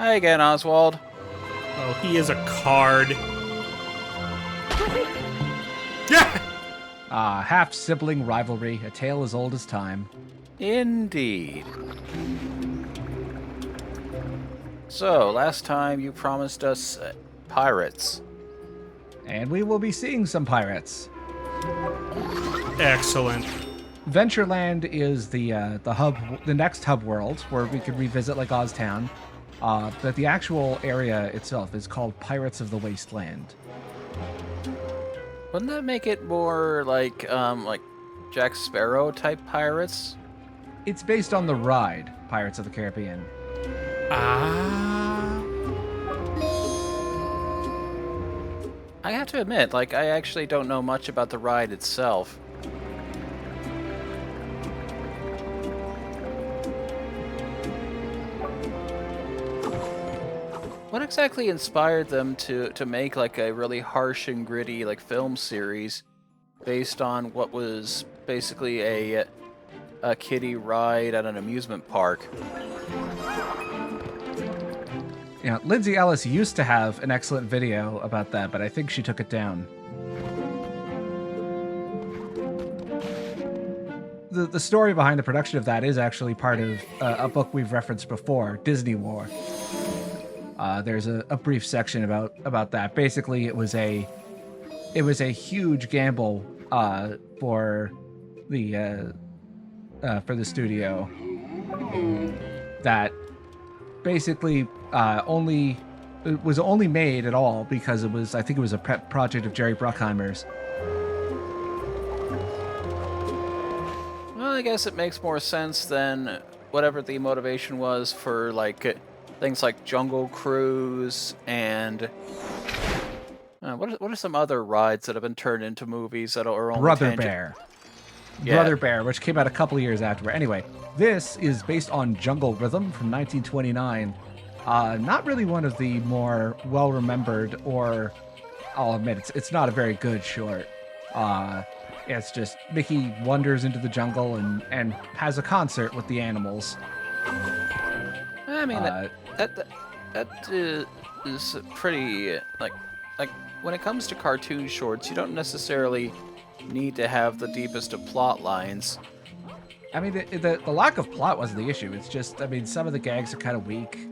Hi again, Oswald. Oh, he is a card. Yeah! Half-sibling rivalry, a tale as old as time. Indeed. So, last time you promised us pirates. And we will be seeing some pirates. Excellent. Ventureland is the hub, the next hub world where we could revisit like Oztown. But the actual area itself is called Pirates of the Wasteland. Wouldn't that make it more like Jack Sparrow type pirates? It's based on the ride Pirates of the Caribbean. I have to admit, I actually don't know much about the ride itself. What exactly inspired them to make a really harsh and gritty film series based on what was basically a kiddie ride at an amusement park? Yeah, Lindsay Ellis used to have an excellent video about that, but I think she took it down. The story behind the production of that is actually part of a book we've referenced before, Disney War. There's a brief section about that. Basically, it was a huge gamble for the studio that basically it was only made at all because I think it was a pet project of Jerry Bruckheimer's. Well, I guess it makes more sense than whatever the motivation was for things like Jungle Cruise and what are some other rides that have been turned into movies that are only Brother Bear. Yeah. Brother Bear, which came out a couple of years after. Anyway, this is based on Jungle Rhythm from 1929. Not really one of the more well-remembered, or I'll admit it's not a very good short. It's just Mickey wanders into the jungle and has a concert with the animals. I mean, that is pretty like when it comes to cartoon shorts, you don't necessarily need to have the deepest of plot lines. I mean, the lack of plot wasn't the issue. It's just, I mean, some of the gags are kind of weak,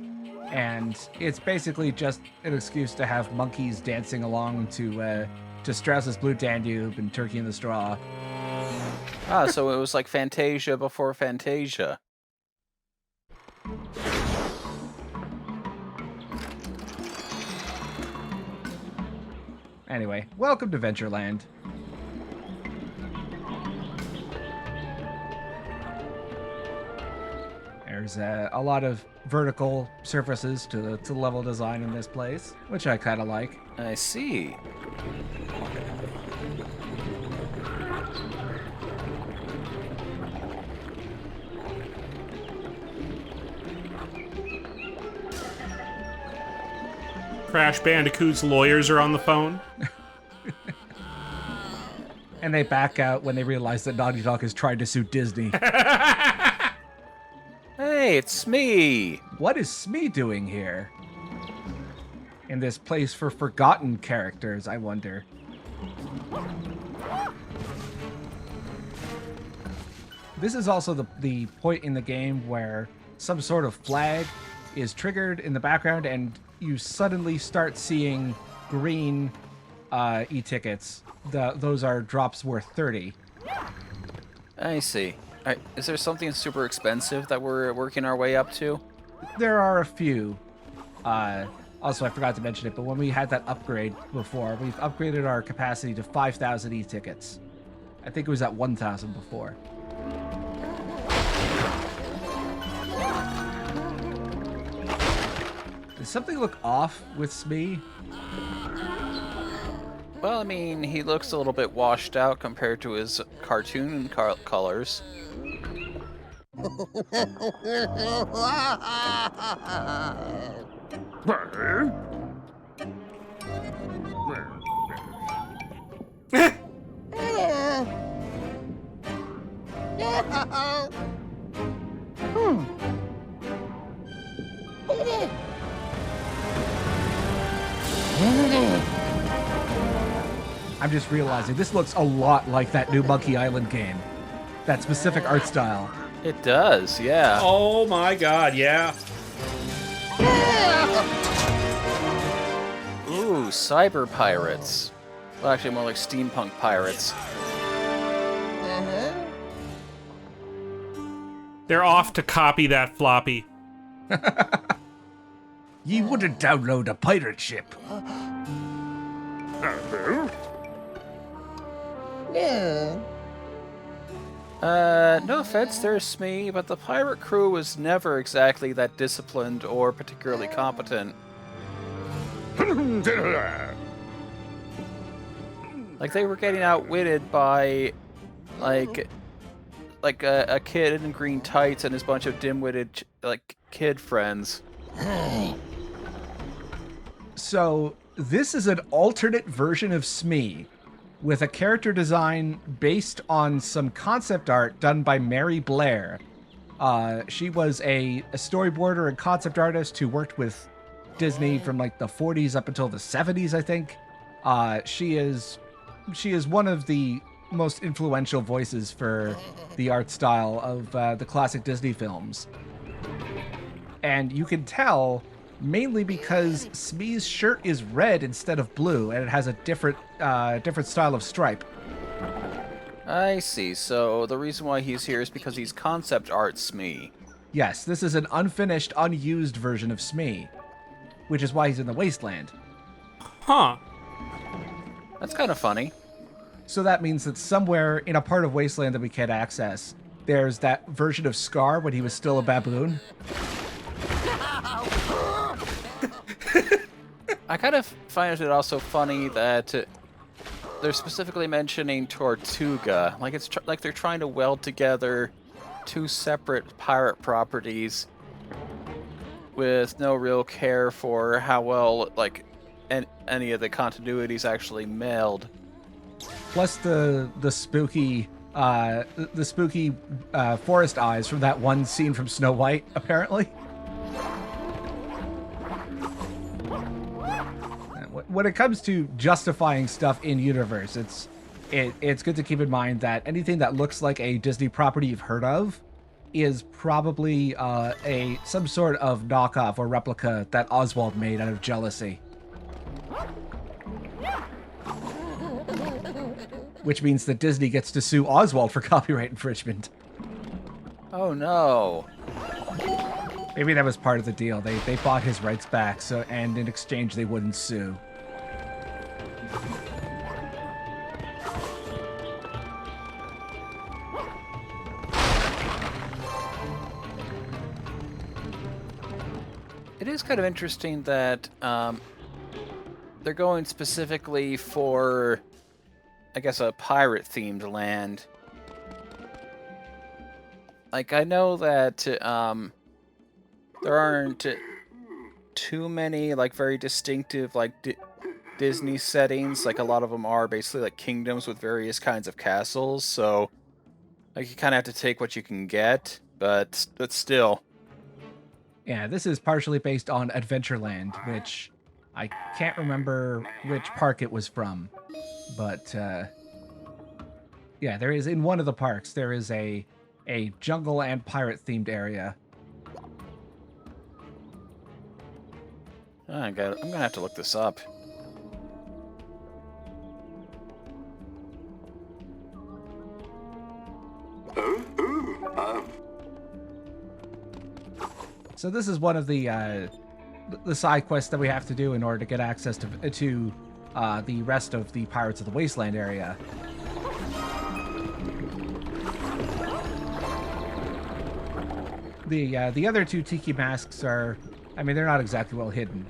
and it's basically just an excuse to have monkeys dancing along to Strauss's Blue Danube and Turkey in the Straw. So it was like Fantasia before Fantasia. Anyway, welcome to Ventureland. There's a lot of vertical surfaces to the level design in this place, which I kind of like. I see. Crash Bandicoot's lawyers are on the phone. And they back out when they realize that Naughty Dog has tried to sue Disney. Hey, it's Smee! What is Smee doing here? In this place for forgotten characters, I wonder. This is also the point in the game where some sort of flag is triggered in the background and you suddenly start seeing green e-tickets. Those are drops worth 30. I see. Alright, is there something super expensive that we're working our way up to? There are a few. Also, I forgot to mention it, but when we had that upgrade before, we've upgraded our capacity to 5,000 e-tickets. I think it was at 1,000 before. Does something look off with Smee? Well, I mean, he looks a little bit washed out compared to his cartoon colors. I'm just realizing this looks a lot like that new Monkey Island game. That specific art style. It does, yeah. Oh my god, yeah. Ooh, cyber pirates. Well, actually, more like steampunk pirates. They're off to copy that floppy. Ye wouldn't download a pirate ship. No offense there, Smee, but the pirate crew was never exactly that disciplined or particularly competent. Like, they were getting outwitted by, like a kid in green tights and his bunch of dim-witted, kid friends. So, this is an alternate version of Smee, with a character design based on some concept art done by Mary Blair. She was a storyboarder and concept artist who worked with Disney from like the 40s up until the 70s, I think. She is one of the most influential voices for the art style of the classic Disney films. And you can tell mainly because Smee's shirt is red instead of blue, and it has a different style of stripe. I see, so the reason why he's here is because he's concept art Smee. Yes, this is an unfinished, unused version of Smee, which is why he's in the Wasteland. Huh. That's kind of funny. So that means that somewhere in a part of Wasteland that we can't access, there's that version of Scar when he was still a baboon. I kind of find it also funny that they're specifically mentioning Tortuga. Like it's like they're trying to weld together two separate pirate properties with no real care for how well any of the continuities actually meld. Plus the spooky forest eyes from that one scene from Snow White, apparently. When it comes to justifying stuff in universe, it's good to keep in mind that anything that looks like a Disney property you've heard of is probably some sort of knockoff or replica that Oswald made out of jealousy. Which means that Disney gets to sue Oswald for copyright infringement. Oh no. Maybe that was part of the deal. They bought his rights back, and in exchange they wouldn't sue. It is kind of interesting that they're going specifically for, I guess, a pirate-themed land. Like, I know that there aren't too many, very distinctive, Disney settings. Like, a lot of them are basically, kingdoms with various kinds of castles, so, you kind of have to take what you can get, but still. Yeah, this is partially based on Adventureland, which I can't remember which park it was from, but yeah, there is in one of the parks there is a jungle and pirate themed area. I'm gonna have to look this up. So this is one of the side quests that we have to do in order to get access to the rest of the Pirates of the Wasteland area. The other two tiki masks are, I mean, they're not exactly well hidden.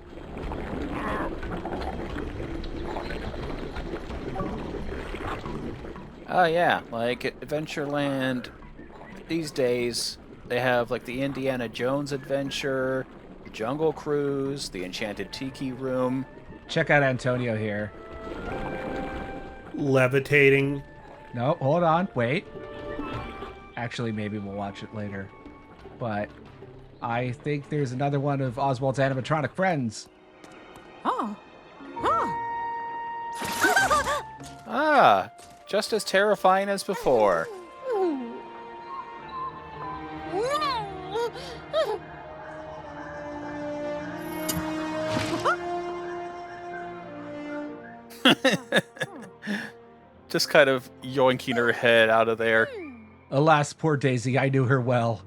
Oh yeah, Adventureland these days, they have the Indiana Jones adventure, the Jungle Cruise, the Enchanted Tiki Room. Check out Antonio here. Levitating. No, hold on, wait. Actually, maybe we'll watch it later. But I think there's another one of Oswald's animatronic friends. Oh. Oh. Yeah, just as terrifying as before. Just kind of yoinking her head out of there. Alas, poor Daisy, I knew her well.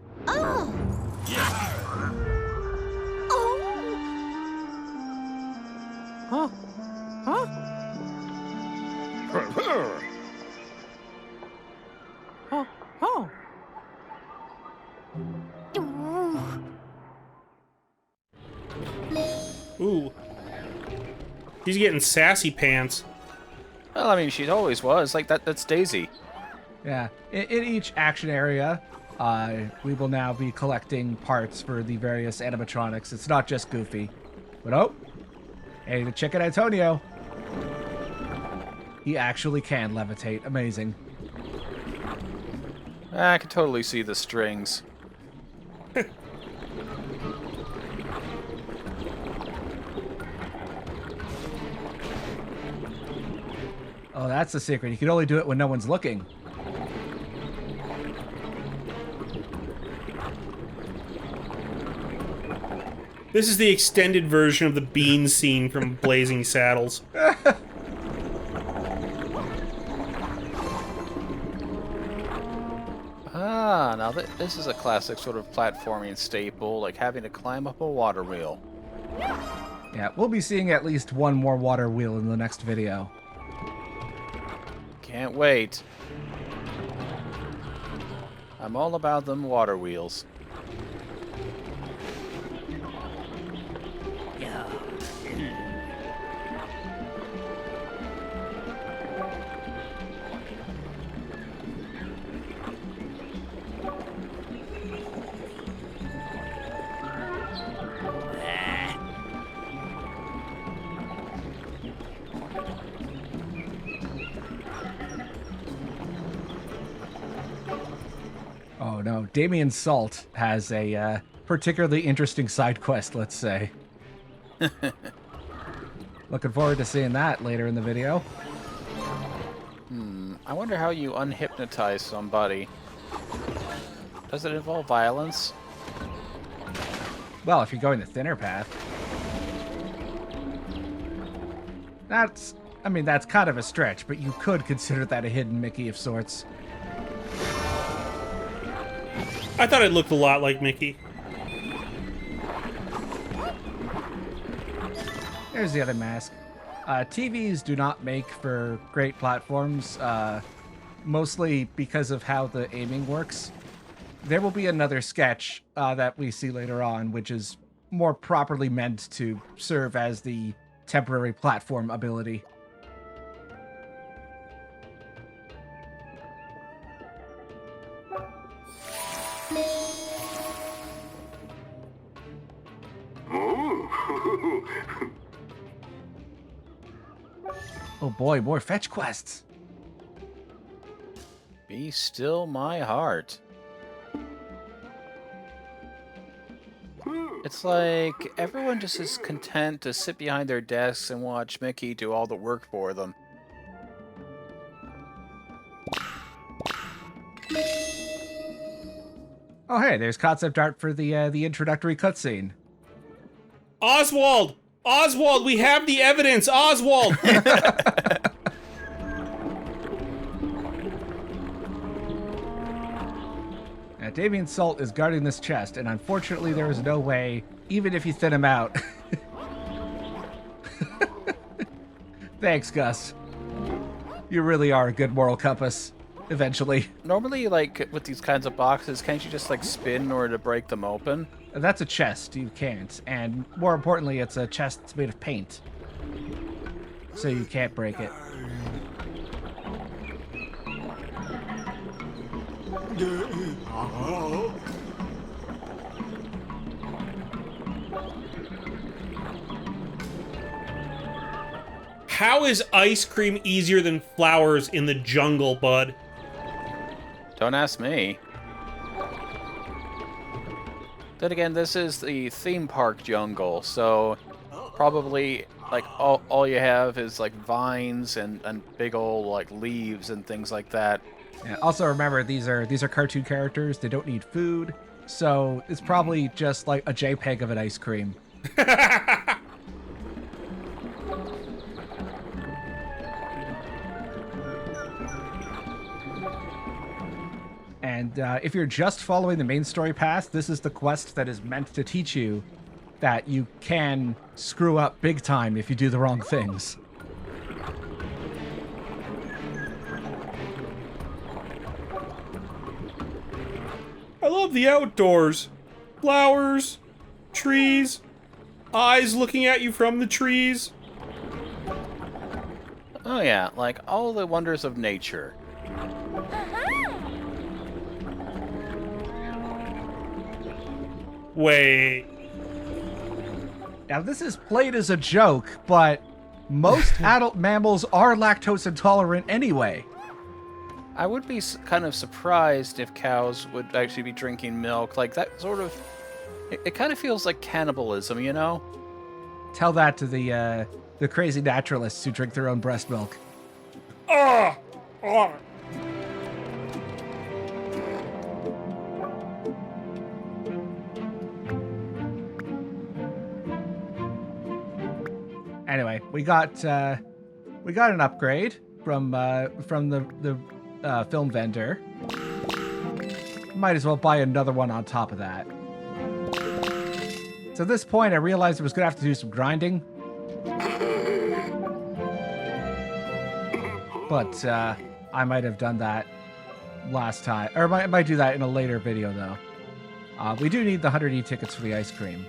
Ooh. She's getting sassy pants. Well, I mean, she always was. Like, that's Daisy. Yeah. In each action area, we will now be collecting parts for the various animatronics. It's not just Goofy. But oh, hey, the chicken Antonio. He actually can levitate. Amazing. I can totally see the strings. Oh, that's the secret. You can only do it when no one's looking. This is the extended version of the bean scene from Blazing Saddles. Ah, now this is a classic sort of platforming staple, like having to climb up a water wheel. Yeah, we'll be seeing at least one more water wheel in the next video. Can't wait. I'm all about them water wheels. Oh no, Damien Salt has a particularly interesting side quest, let's say. Looking forward to seeing that later in the video. I wonder how you unhypnotize somebody. Does it involve violence? Well, if you're going the thinner path. That's kind of a stretch, but you could consider that a hidden Mickey of sorts. I thought it looked a lot like Mickey. There's the other mask. TVs do not make for great platforms, mostly because of how the aiming works. There will be another sketch that we see later on, which is more properly meant to serve as the temporary platform ability. Oh boy, more fetch quests. Be still my heart. It's like everyone just is content to sit behind their desks and watch Mickey do all the work for them. Oh hey, there's concept art for the introductory cutscene. Oswald! Oswald, we have the evidence! Oswald! Now, Damien Salt is guarding this chest, and unfortunately there is no way, even if you thin him out. Thanks, Gus. You really are a good moral compass. Eventually. Normally, like, with these kinds of boxes, can't you just, like, spin in order to break them open? That's a chest. You can't. And more importantly, it's a chest that's made of paint. So you can't break it. How is ice cream easier than flowers in the jungle, bud? Don't ask me. Then again, this is the theme park jungle, so probably like all you have is like vines and big old like leaves and things like that. Yeah, also remember these are cartoon characters. They don't need food, so it's probably just like a JPEG of an ice cream. And if you're just following the main story path, this is the quest that is meant to teach you that you can screw up big time if you do the wrong things. I love the outdoors. Flowers, trees, eyes looking at you from the trees. Oh yeah, like all the wonders of nature. Wait. Now, this is played as a joke, but most adult mammals are lactose intolerant anyway. I would be kind of surprised if cows would actually be drinking milk. Like that sort of, it kind of feels like cannibalism, you know? Tell that to the crazy naturalists who drink their own breast milk. Ah! Ah! Anyway, we got an upgrade from the film vendor. Might as well buy another one on top of that. So at this point, I realized I was gonna have to do some grinding, but I might have done that last time, or I might do that in a later video though. We do need the 100 e-tickets for the ice cream.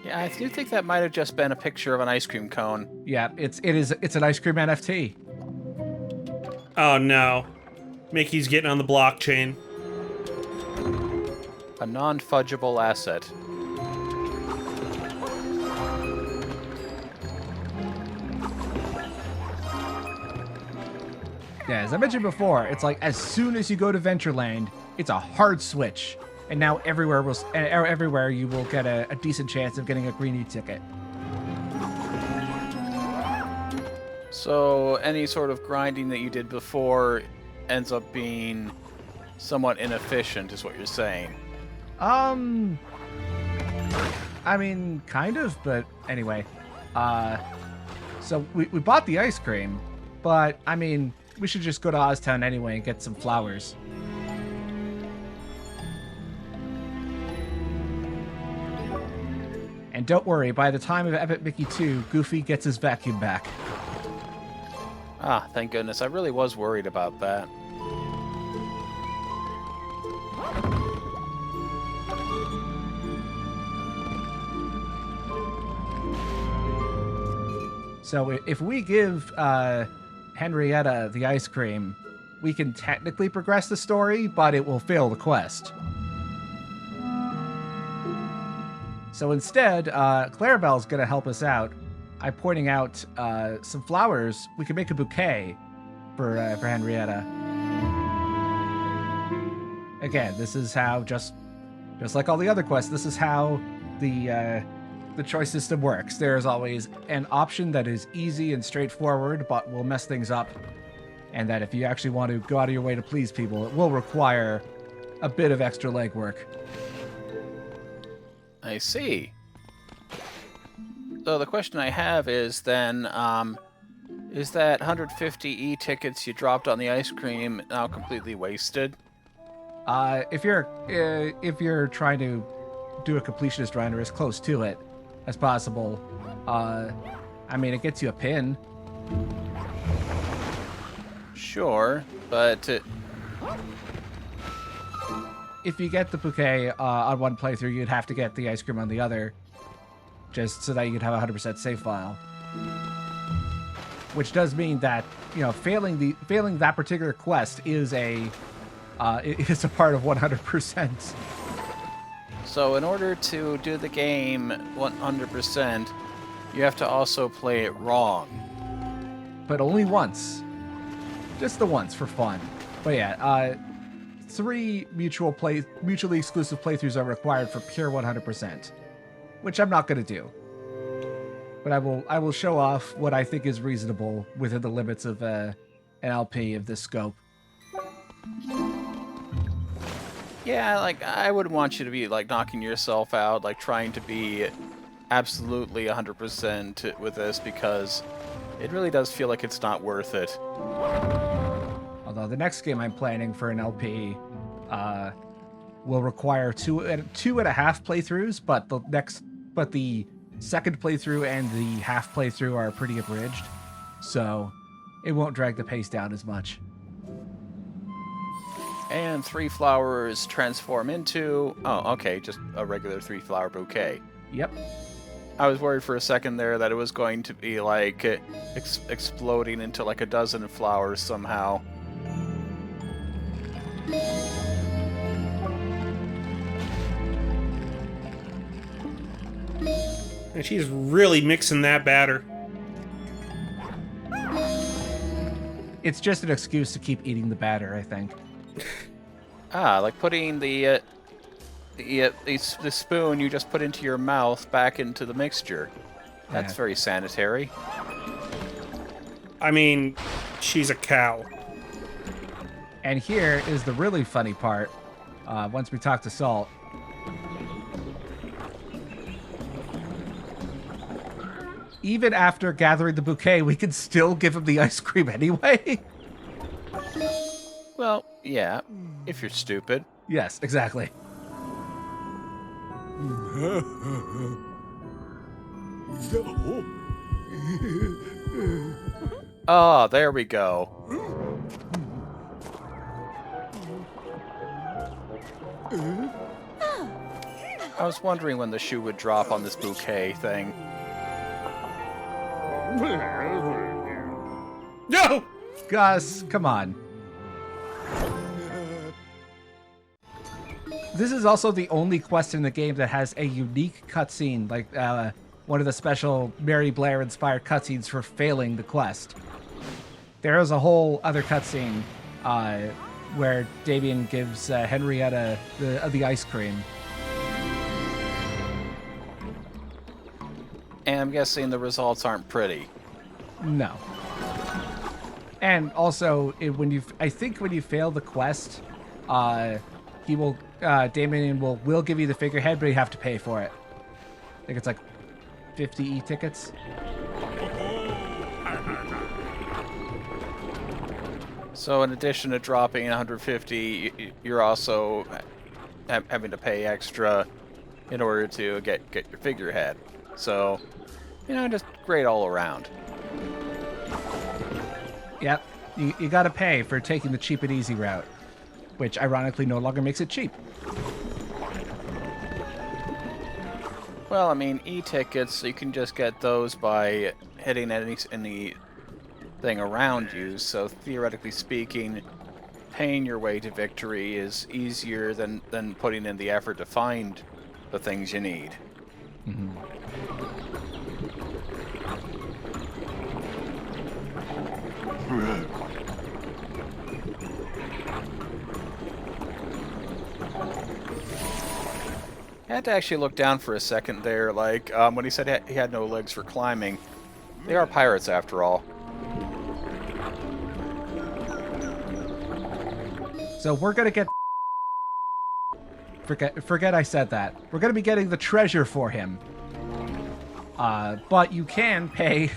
Yeah, I do think that might have just been a picture of an ice cream cone. Yeah, it's an ice cream NFT. Oh no. Mickey's getting on the blockchain. A non-fudgeable asset. Yeah, as I mentioned before, it's like as soon as you go to Ventureland, it's a hard switch. And now everywhere you will get a decent chance of getting a green e-ticket. So any sort of grinding that you did before ends up being somewhat inefficient, is what you're saying. I mean, kind of, but anyway. So we bought the ice cream, but I mean, we should just go to Oztown anyway and get some flowers. And don't worry, by the time of Epic Mickey 2, Goofy gets his vacuum back. Ah, thank goodness. I really was worried about that. So if we give Henrietta the ice cream, we can technically progress the story, but it will fail the quest. So instead, Clarabelle's going to help us out by pointing out some flowers. We can make a bouquet for Henrietta. Again, this is how, just like all the other quests, this is how the choice system works. There is always an option that is easy and straightforward, but will mess things up. And that if you actually want to go out of your way to please people, it will require a bit of extra legwork. I see. So the question I have is then, is that 150 e-tickets you dropped on the ice cream now completely wasted? If you're trying to do a completionist run or as close to it as possible, I mean, it gets you a pin. Sure, but if you get the bouquet on one playthrough, you'd have to get the ice cream on the other, just so that you could have a 100% save file. Which does mean that, you know, failing that particular quest is a part of 100%. so in order to do the game 100%, you have to also play it wrong. But only once. Just the once for fun. But yeah, 3 mutually exclusive playthroughs are required for pure 100%, which I'm not going to do. but I will show off what I think is reasonable within the limits of an LP of this scope. Yeah, like, I wouldn't want you to be, like, knocking yourself out, like, trying to be absolutely 100% with this, because it really does feel like it's not worth it. Although the next game I'm planning for an LP will require two and a half playthroughs, but the second playthrough and the half playthrough are pretty abridged, so it won't drag the pace down as much. And 3 flowers transform into... Oh, okay, just a regular 3-flower bouquet. Yep. I was worried for a second there that it was going to be, like, exploding into, like, a dozen flowers somehow. And she's really mixing that batter. It's just an excuse to keep eating the batter, I think. Ah, like putting the spoon you just put into your mouth back into the mixture. That's Yeah. very sanitary. I mean, she's a cow. And here is the really funny part. Once we talk to Salt. Even after gathering the bouquet, we can still give him the ice cream anyway. Well, yeah, if you're stupid. Yes, exactly. Oh, there we go. I was wondering when the shoe would drop on this bouquet thing. No! Gus, come on. This is also the only quest in the game that has a unique cutscene, like one of the special Mary Blair inspired cutscenes for failing the quest. There is a whole other cutscene where Damien gives Henrietta the ice cream. And I'm guessing the results aren't pretty. No. And also, I think when you fail the quest, he will Damien will give you the figurehead, but you have to pay for it. I think it's like 50 e-tickets. So in addition to dropping 150, you're also having to pay extra in order to get your figurehead. So, just great all around. Yep, you gotta pay for taking the cheap and easy route, which ironically no longer makes it cheap. Well, I mean, e-tickets, you can just get those by hitting anything around you, so theoretically speaking, paying your way to victory is easier than putting in the effort to find the things you need. Mm-hmm. I had to actually look down for a second there, like, when he said he had no legs for climbing. They are pirates, after all. So we're gonna get... Forget I said that. We're gonna be getting the treasure for him. But you can pay...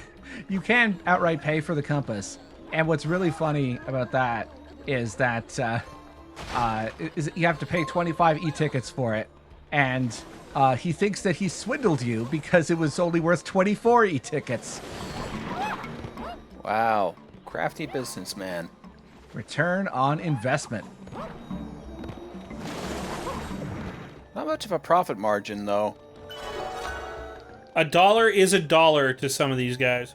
You can outright pay for the compass. And what's really funny about that is that you have to pay 25 e-tickets for it. And he thinks that he swindled you because it was only worth 24 e-tickets. Wow. Crafty businessman. Return on investment. Not much of a profit margin, though. $1 is $1 to some of these guys.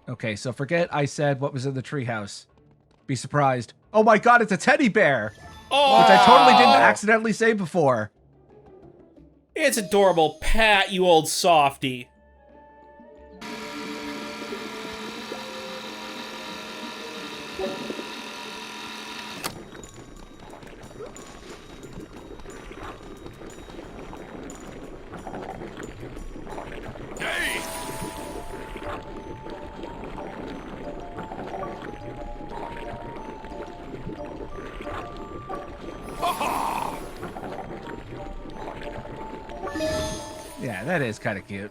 Okay, so forget I said what was in the treehouse. Be surprised. Oh my god, it's a teddy bear! Oh! Which I totally didn't accidentally say before. It's adorable. Pat, you old softy. Yeah, that is kind of cute.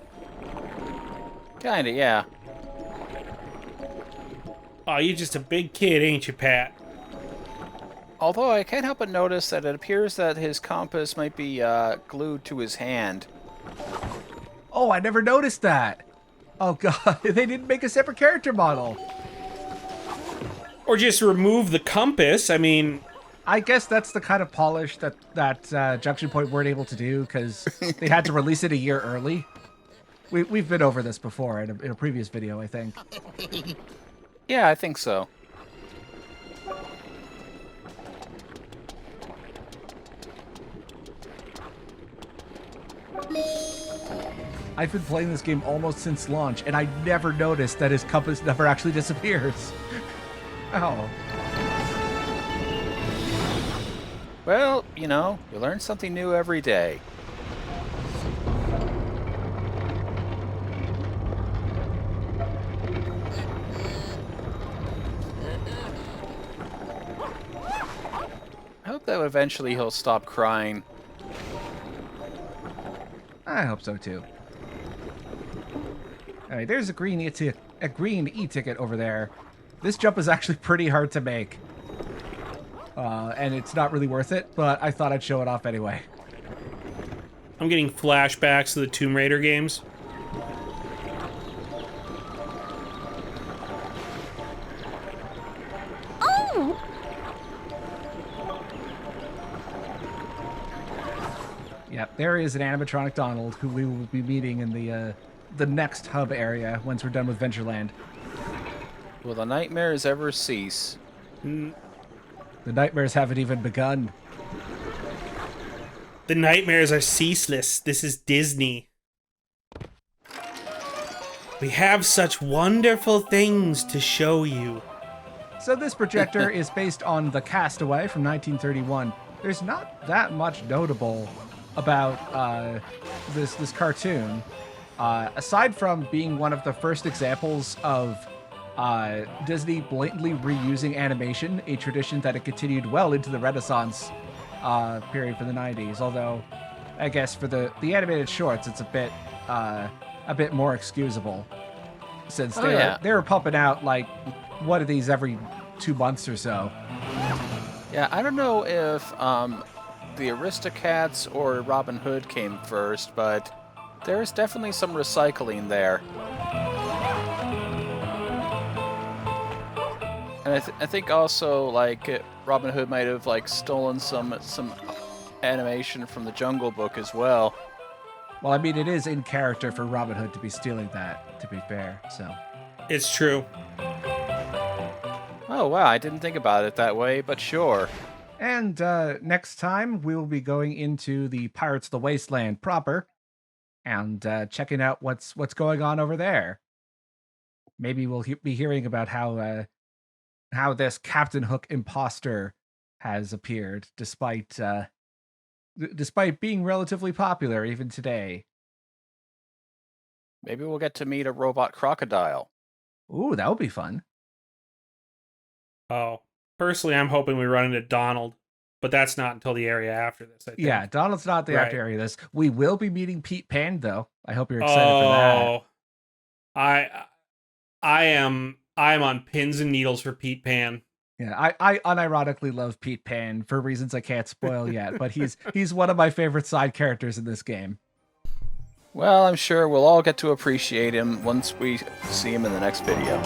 Kinda, yeah. Oh, you're just a big kid, ain't you, Pat? Although I can't help but notice that it appears that his compass might be glued to his hand. Oh, I never noticed that. Oh god, they didn't make a separate character model. Or just remove the compass. I mean, I guess that's the kind of polish that Junction Point weren't able to do because they had to release it a year early. We've been over this before in a previous video, I think. Yeah, I think so. I've been playing this game almost since launch, and I never noticed that his compass never actually disappears. Oh. Well, you know, you learn something new every day. I hope that eventually he'll stop crying. I hope so too. All right, there's a green e-ticket over there. This jump is actually pretty hard to make. And it's not really worth it, but I thought I'd show it off anyway. I'm getting flashbacks to the Tomb Raider games. Oh! Yep, there is an animatronic Donald who we will be meeting in the next hub area once we're done with Ventureland. Will the nightmares ever cease? The nightmares haven't even begun. The nightmares are ceaseless. This is Disney. We have such wonderful things to show you. So this projector is based on The Castaway from 1931. There's not that much notable about this cartoon, aside from being one of the first examples of Disney blatantly reusing animation, a tradition that had continued well into the Renaissance period for the 90s. Although, I guess for the animated shorts, it's a bit more excusable, since they were pumping out like one of these every 2 months or so. Yeah, I don't know if the Aristocats or Robin Hood came first, but there's definitely some recycling there. And I think also, like, Robin Hood might have, like, stolen some animation from the Jungle Book as well. Well, I mean, it is in character for Robin Hood to be stealing that, to be fair, so. It's true. Oh, wow, I didn't think about it that way, but sure. And next time, we will be going into the Pirates of the Wasteland proper and checking out what's going on over there. Maybe we'll be hearing about how this Captain Hook imposter has appeared, despite being relatively popular even today. Maybe we'll get to meet a robot crocodile. Ooh, that would be fun. Oh, personally, I'm hoping we run into Donald, but that's not until the area after this, I think. Yeah, Donald's not the Right. after area of this. We will be meeting Pete Pan, though. I hope you're excited for that. Oh, I am on pins and needles for Pete Pan. Yeah, I unironically love Pete Pan for reasons I can't spoil yet, but he's one of my favorite side characters in this game. Well, I'm sure we'll all get to appreciate him once we see him in the next video.